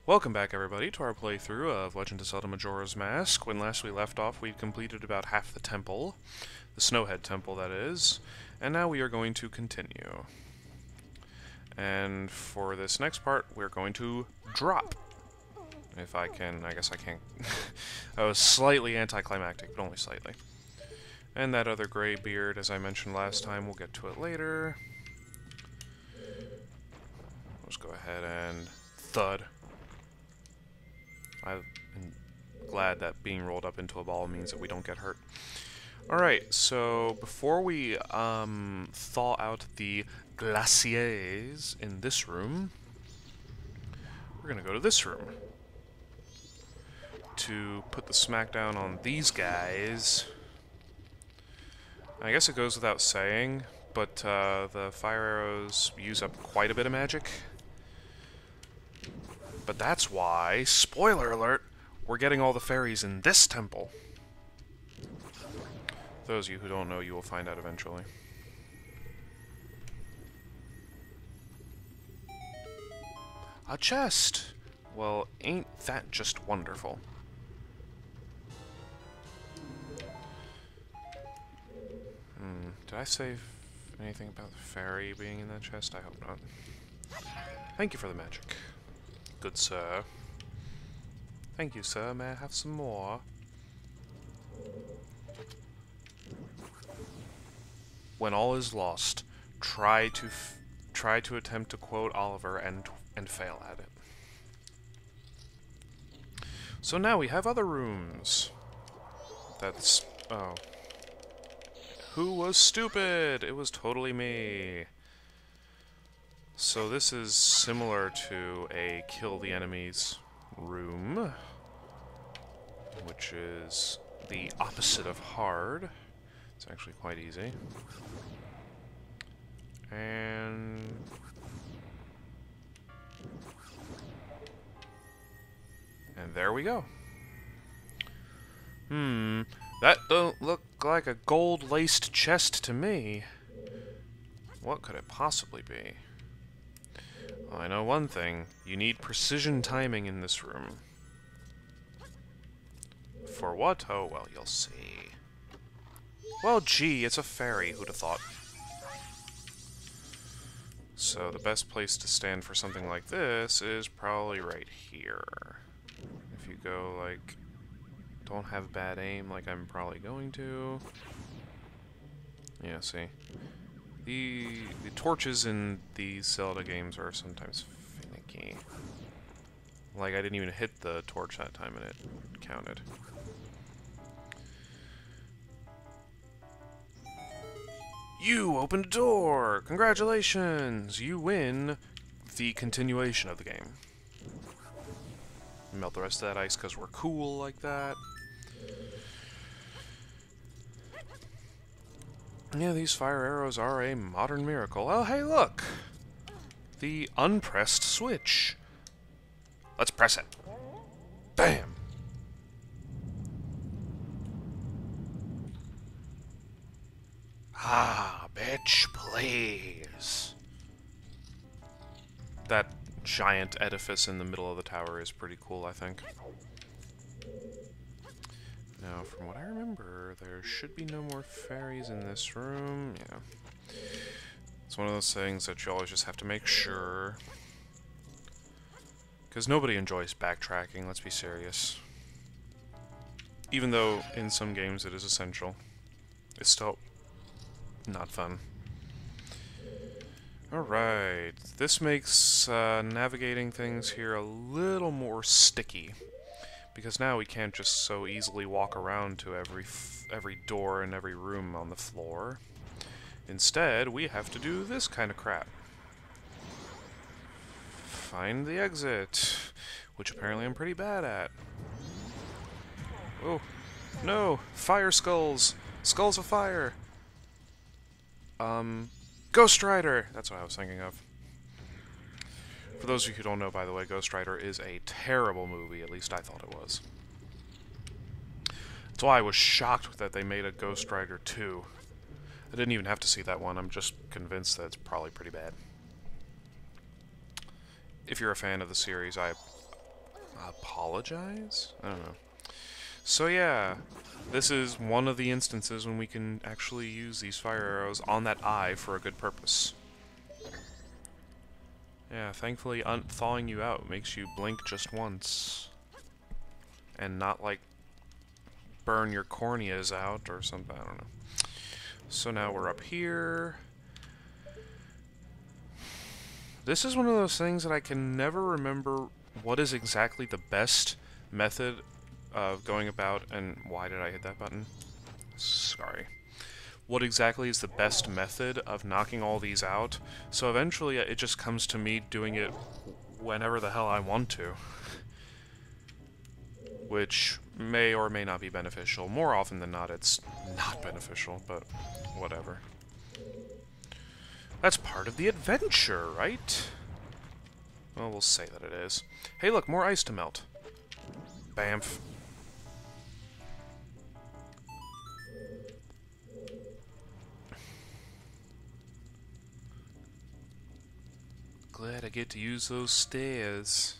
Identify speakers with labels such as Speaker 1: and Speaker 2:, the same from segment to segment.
Speaker 1: Welcome back, everybody, to our playthrough of Legend of Zelda Majora's Mask. When last we left off, we'd completed about half the temple, the Snowhead Temple, that is, and now we are going to continue. And for this next part, we're going to drop. If I can, I guess I can't. That was slightly anticlimactic, but only slightly. And that other gray beard, as I mentioned last time, we'll get to it later. Let's go ahead and thud. I'm glad that being rolled up into a ball means that we don't get hurt. Alright, so before we thaw out the glaciers in this room, we're going to go to this room to put the smackdown on these guys. I guess it goes without saying, but the fire arrows use up quite a bit of magic. But that's why, spoiler alert, we're getting all the fairies in this temple. Those of you who don't know, you will find out eventually. A chest! Well, ain't that just wonderful? Did I say anything about the fairy being in that chest? I hope not. Thank you for the magic. Good sir. Thank you, sir. May I have some more? When all is lost, try to attempt to quote Oliver and fail at it. So now we have other rooms. That's... oh. Who was stupid? It was totally me. So this is similar to a kill the enemies room, which is the opposite of hard. It's actually quite easy. And there we go. That don't look like a gold-laced chest to me. What could it possibly be? Well, I know one thing. You need precision timing in this room. For what? Oh, well, you'll see. Well, gee, it's a fairy. Who'd have thought? So the best place to stand for something like this is probably right here. If you go, like... don't have bad aim like I'm probably going to. Yeah, see. The torches in these Zelda games are sometimes finicky. Like, I didn't even hit the torch that time and it counted. You opened a door! Congratulations! You win the continuation of the game. Melt the rest of that ice because we're cool like that. Yeah, these fire arrows are a modern miracle. Oh, hey, look! The unpressed switch. Let's press it. Bam! Ah, bitch, please. That giant edifice in the middle of the tower is pretty cool, I think. Now, from what I remember, there should be no more fairies in this room. Yeah. It's one of those things that you always just have to make sure. Because nobody enjoys backtracking, let's be serious. Even though, in some games, it is essential. It's still not fun. Alright, this makes navigating things here a little more sticky. Because now we can't just so easily walk around to every door and every room on the floor. Instead, we have to do this kind of crap. Find the exit, which apparently I'm pretty bad at. Oh, no! Fire skulls! Skulls of fire! Ghost Rider! That's what I was thinking of. For those of you who don't know, by the way, Ghost Rider is a terrible movie, at least I thought it was. That's why I was shocked that they made a Ghost Rider 2. I didn't even have to see that one, I'm just convinced that it's probably pretty bad. If you're a fan of the series, I Apologize? I don't know. So yeah, this is one of the instances when we can actually use these fire arrows on that eye for a good purpose. Yeah, thankfully thawing you out makes you blink just once. And not, like, burn your corneas out or something, I don't know. So now we're up here. This is one of those things that I can never remember what is exactly the best method of going about, and why did I hit that button? Sorry. What exactly is the best method of knocking all these out? So eventually it just comes to me doing it whenever the hell I want to. Which may or may not be beneficial. More often than not, it's not beneficial, but whatever. That's part of the adventure, right? Well, we'll say that it is. Hey, look, more ice to melt. Bamf. Glad I get to use those stairs.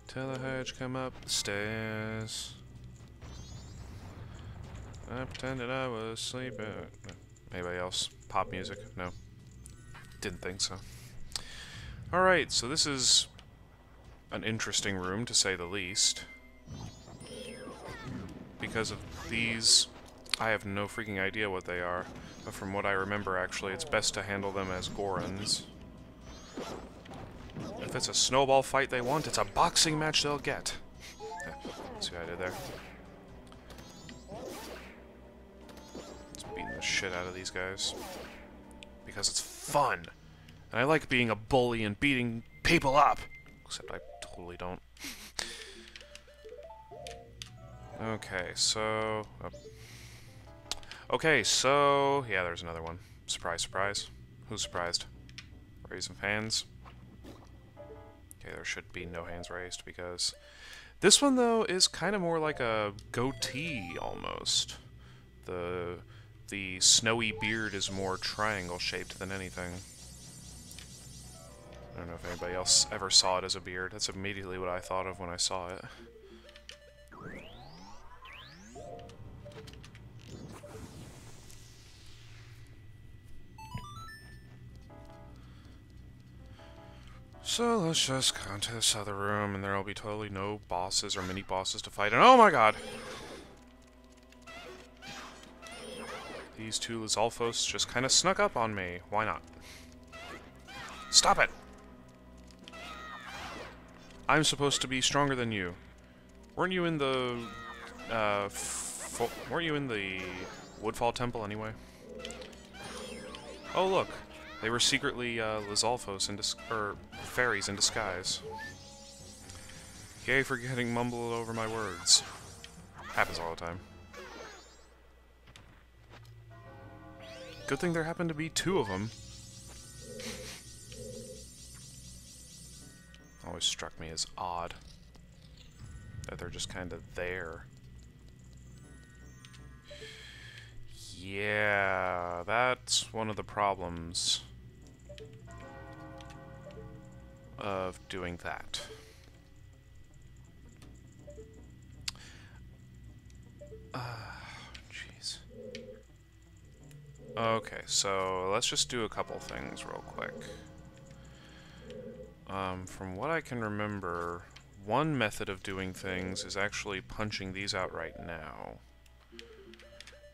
Speaker 1: Tell the hedge come up the stairs. I pretended I was sleeping. Anybody else? Pop music? No. Didn't think so. Alright, so this is an interesting room, to say the least. Because of these, I have no freaking idea what they are. But from what I remember, actually, it's best to handle them as Gorons. If it's a snowball fight they want, it's a boxing match they'll get. See what I did there? Just beating the shit out of these guys. Because it's fun. And I like being a bully and beating people up. Except I totally don't. Okay, so... Okay, so... Yeah, there's another one. Surprise, surprise. Who's surprised? Raise some hands. Okay, there should be no hands raised, because... This one, though, is kind of more like a goatee, almost. The snowy beard is more triangle-shaped than anything. I don't know if anybody else ever saw it as a beard. That's immediately what I thought of when I saw it. So let's just go into this other room, and there'll be totally no bosses or mini-bosses to fight. And oh my god! These two Lizalfos just kind of snuck up on me. Why not? Stop it! I'm supposed to be stronger than you. Weren't you in the... weren't you in the Woodfall Temple anyway? Oh look! They were secretly Lizalfos or fairies in disguise. Yay for getting mumbled over my words. Happens all the time. Good thing there happened to be two of them. Always struck me as odd that they're just kind of there. Yeah, that's one of the problems of doing that. Jeez. Okay, so let's just do a couple things real quick. From what I can remember, one method of doing things is actually punching these out right now.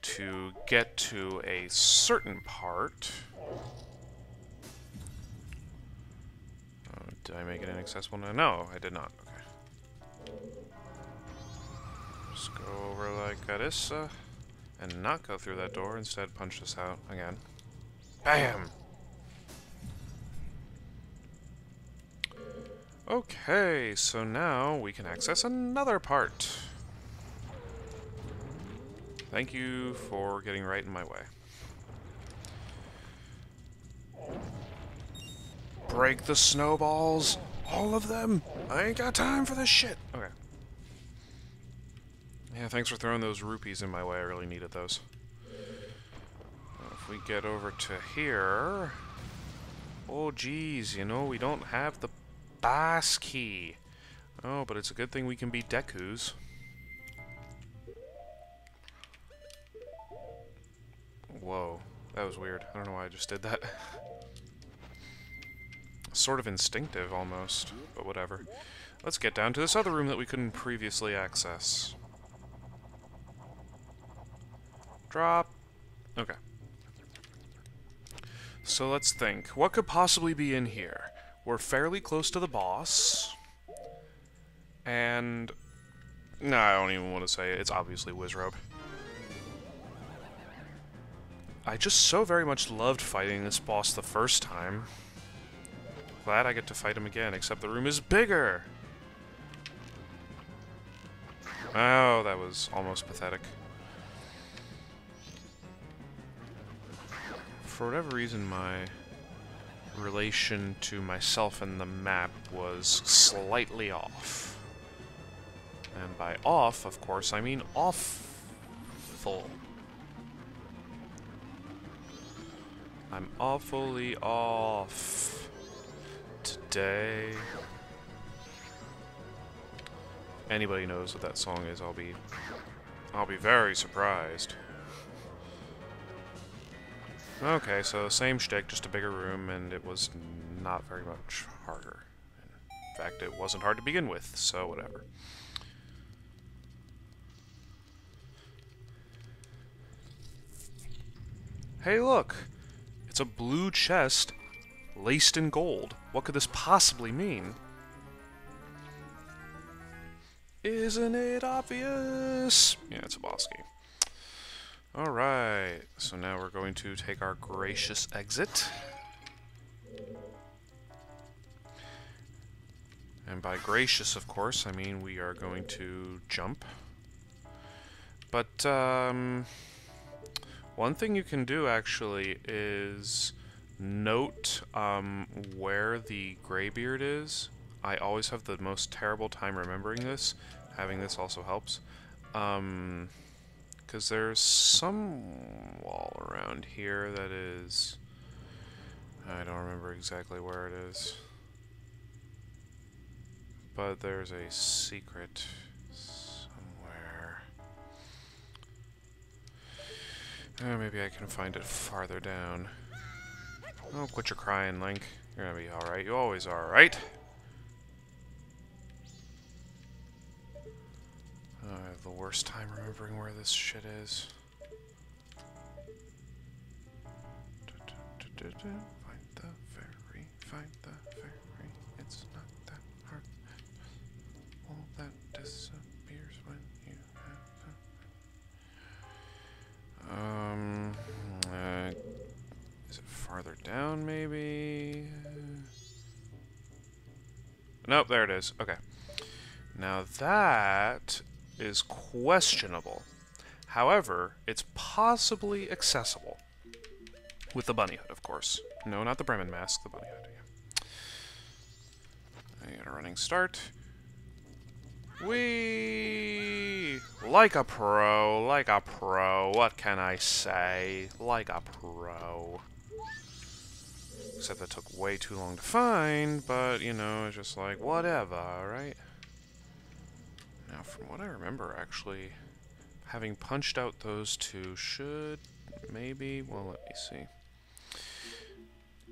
Speaker 1: To get to a certain part... did I make it inaccessible now? No, I did not. Okay. Just go over like this, and not go through that door. Instead, punch this out again. BAM! Okay, so now we can access another part. Thank you for getting right in my way. Break the snowballs! All of them! I ain't got time for this shit! Okay. Yeah, thanks for throwing those rupees in my way. I really needed those. If we get over to here... Oh, geez, you know, we don't have the boss key. Oh, but it's a good thing we can beat Deku's. Whoa, that was weird. I don't know why I just did that. Sort of instinctive, almost, but whatever. Let's get down to this other room that we couldn't previously access. Drop. Okay. So let's think. What could possibly be in here? We're fairly close to the boss. And... no, I don't even want to say it. It's obviously Wizrobe. I just so very much loved fighting this boss the first time. Glad I get to fight him again, except the room is bigger! Oh, that was almost pathetic. For whatever reason, my relation to myself and the map was slightly off. And by off, of course, I mean awful. I'm awfully off today. Anybody knows what that song is, I'll be very surprised. Okay, so same shtick, just a bigger room, and it was not very much harder. In fact, it wasn't hard to begin with, so whatever. Hey, look! It's a blue chest laced in gold. What could this possibly mean? Isn't it obvious? Yeah, it's a boss key. Alright, so now we're going to take our gracious exit. And by gracious, of course, I mean we are going to jump. But, one thing you can do, actually, is note where the Greybeard is. I always have the most terrible time remembering this. Having this also helps. Because there's some wall around here that is... I don't remember exactly where it is. But there's a secret somewhere. Maybe I can find it farther down. Oh, quit your crying, Link. You're gonna be alright. You always are, right? I have the worst time remembering where this shit is. Find the fairy, find the fairy. It's not that hard. All that disappears when you have is it farther down, maybe? Nope, there it is. Okay. Now that is questionable. However, it's possibly accessible. With the bunny hood, of course. No, not the Bremen mask, the bunny hood. Yeah. I get a running start. Whee! Like a pro, like a pro. What can I say? Like a pro. Except that took way too long to find, but, you know, it's just like, whatever, right? Now, from what I remember, actually, having punched out those two should maybe... well, let me see.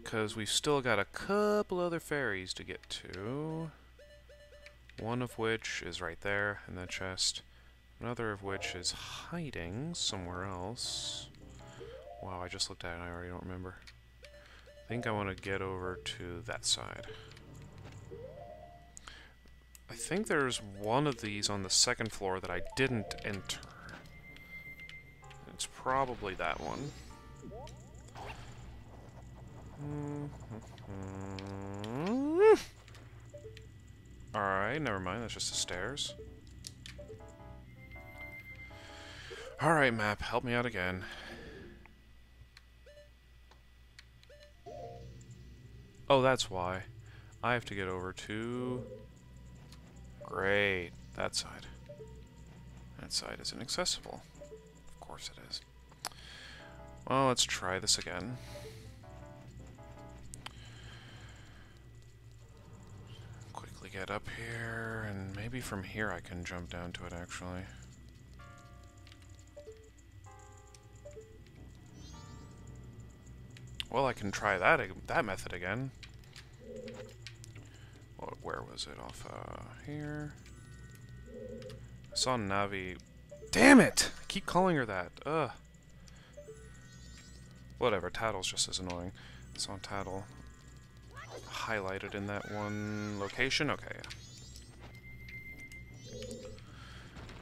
Speaker 1: Because we've still got a couple other fairies to get to. One of which is right there in that chest. Another of which is hiding somewhere else. Wow, I just looked at it and I already don't remember. I think I want to get over to that side. I think there's one of these on the second floor that I didn't enter. It's probably that one. Alright, never mind, that's just the stairs. Alright, map, help me out again. Oh, that's why. I have to get over to... Great, that side. That side is inaccessible. Of course it is. Well, let's try this again. Quickly get up here, and maybe from here I can jump down to it, actually. Well, I can try that method again. Well, where was it? Off here. I saw Navi. Damn it! I keep calling her that. Ugh. Whatever. Tattle's just as annoying. I saw Tattle highlighted in that one location. Okay.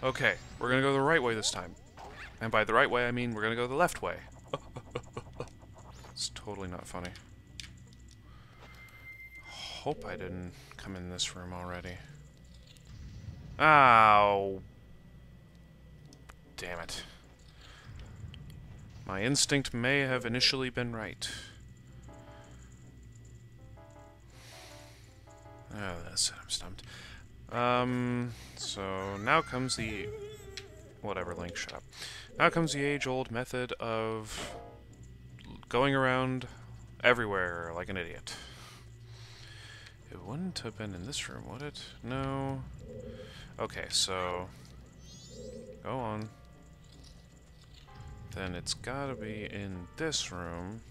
Speaker 1: Okay, we're gonna go the right way this time. And by the right way, I mean we're gonna go the left way. It's totally not funny. Hope I didn't come in this room already. Ow! Damn it. My instinct may have initially been right. Oh, that's it. I'm stumped. So now comes the... Whatever, Link, shut up. Now comes the age-old method of going around everywhere like an idiot. It wouldn't have been in this room, would it? No. Okay, so... Go on. Then it's gotta be in this room.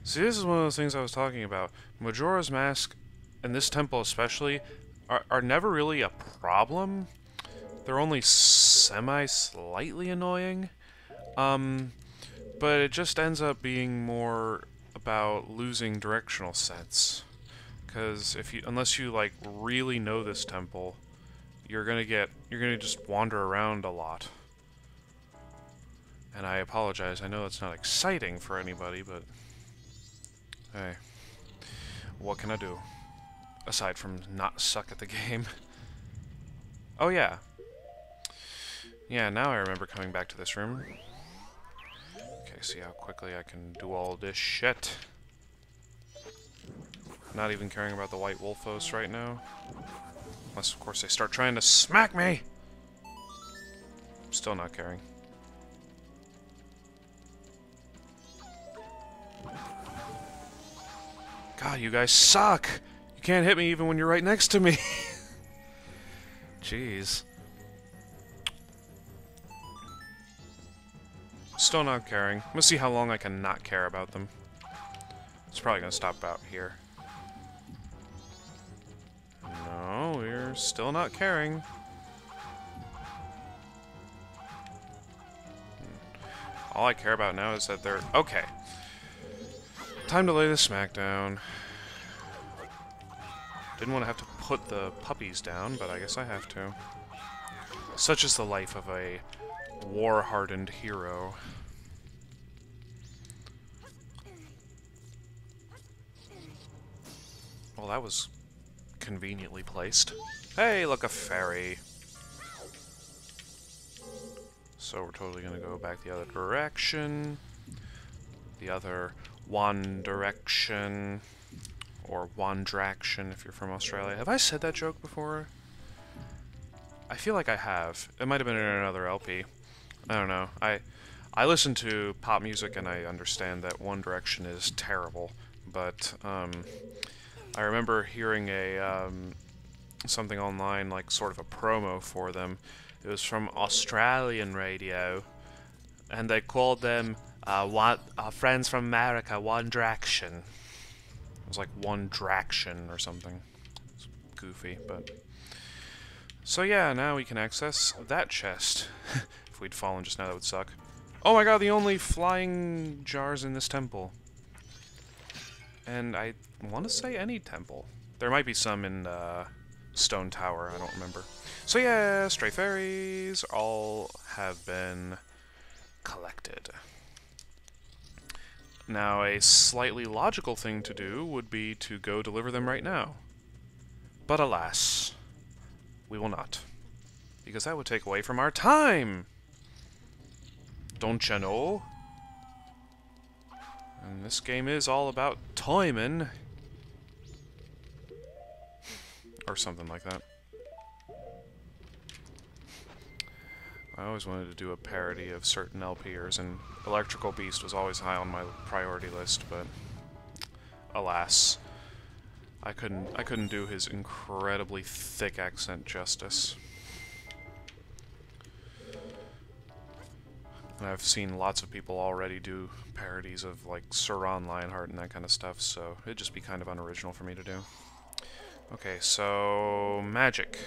Speaker 1: See, this is one of those things I was talking about. Majora's Mask, and this temple especially, are never really a problem. They're only slightly annoying. But it just ends up being more about losing directional sense. Because unless you like really know this temple, you're gonna just wander around a lot. And I apologize, I know it's not exciting for anybody, but hey, what can I do? Aside from not suck at the game. Oh yeah. Yeah, now I remember coming back to this room. Okay, see how quickly I can do all this shit. Not even caring about the white Wolfos right now. Unless, of course, they start trying to smack me! Still not caring. God, you guys suck! You can't hit me even when you're right next to me! Jeez. Still not caring. I'm gonna see how long I can not care about them. It's probably gonna stop about here. No, we're still not caring. All I care about now is that they're... Okay. Time to lay the smack down. Didn't want to have to put the puppies down, but I guess I have to. Such is the life of a war-hardened hero. Well, that was conveniently placed. Hey, look, a fairy. So we're totally gonna go back the other direction. The other one direction. Or one draction if you're from Australia. Have I said that joke before? I feel like I have. It might have been in another LP. I don't know. I listen to pop music and I understand that One Direction is terrible. But, I remember hearing a, something online, like sort of a promo for them. It was from Australian radio, and they called them, friends from America, One Direction. It was like One Draction or something. It's goofy, but... So yeah, now we can access that chest. If we'd fallen just now, that would suck. Oh my god, the only flying jars in this temple. And I want to say any temple. There might be some in Stone Tower, I don't remember. So yeah, stray fairies all have been collected. Now, a slightly logical thing to do would be to go deliver them right now. But alas, we will not. Because that would take away from our time! Don't you know? And this game is all about timing. Or something like that. I always wanted to do a parody of certain LPers, and Electrical Beast was always high on my priority list, but alas. I couldn't do his incredibly thick accent justice. And I've seen lots of people already do parodies of, like, Sauron Lionheart and that kind of stuff, so it'd just be kind of unoriginal for me to do. Okay, so... magic.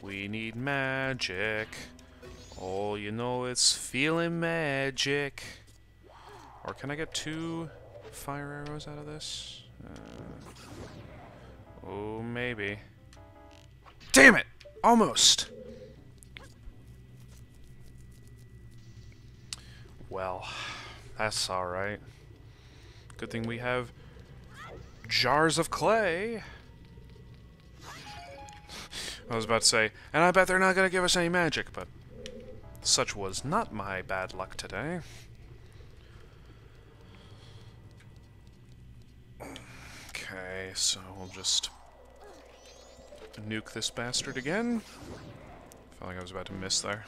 Speaker 1: We need magic. Oh, you know it's feeling magic. Or can I get 2 fire arrows out of this? Oh, maybe. Damn it! Almost! Well, that's alright. Good thing we have jars of clay. I was about to say, and I bet they're not going to give us any magic, but such was not my bad luck today. Okay, so we'll just nuke this bastard again. Felt like I was about to miss there.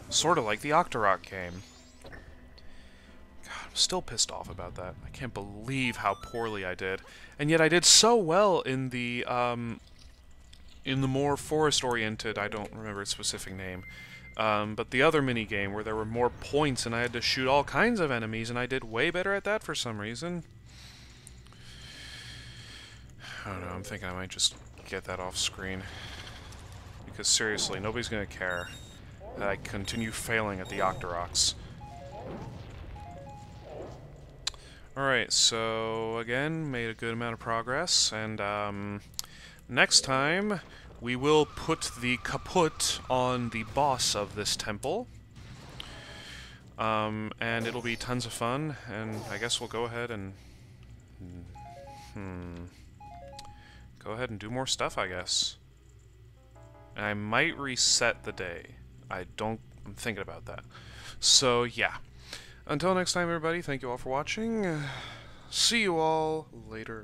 Speaker 1: Sort of like the Octorok game. God, I'm still pissed off about that. I can't believe how poorly I did. And yet I did so well in the more forest-oriented, I don't remember its specific name, but the other mini-game where there were more points and I had to shoot all kinds of enemies, and I did way better at that for some reason. I don't know, I'm thinking I might just get that off screen. Because seriously, nobody's gonna care that I continue failing at the Octoroks. Alright, so again, made a good amount of progress, and next time we will put the kaput on the boss of this temple. And it'll be tons of fun, and I guess we'll go ahead and... go ahead and do more stuff, I guess. And I might reset the day. I'm thinking about that. So, yeah. Until next time, everybody, thank you all for watching. See you all later.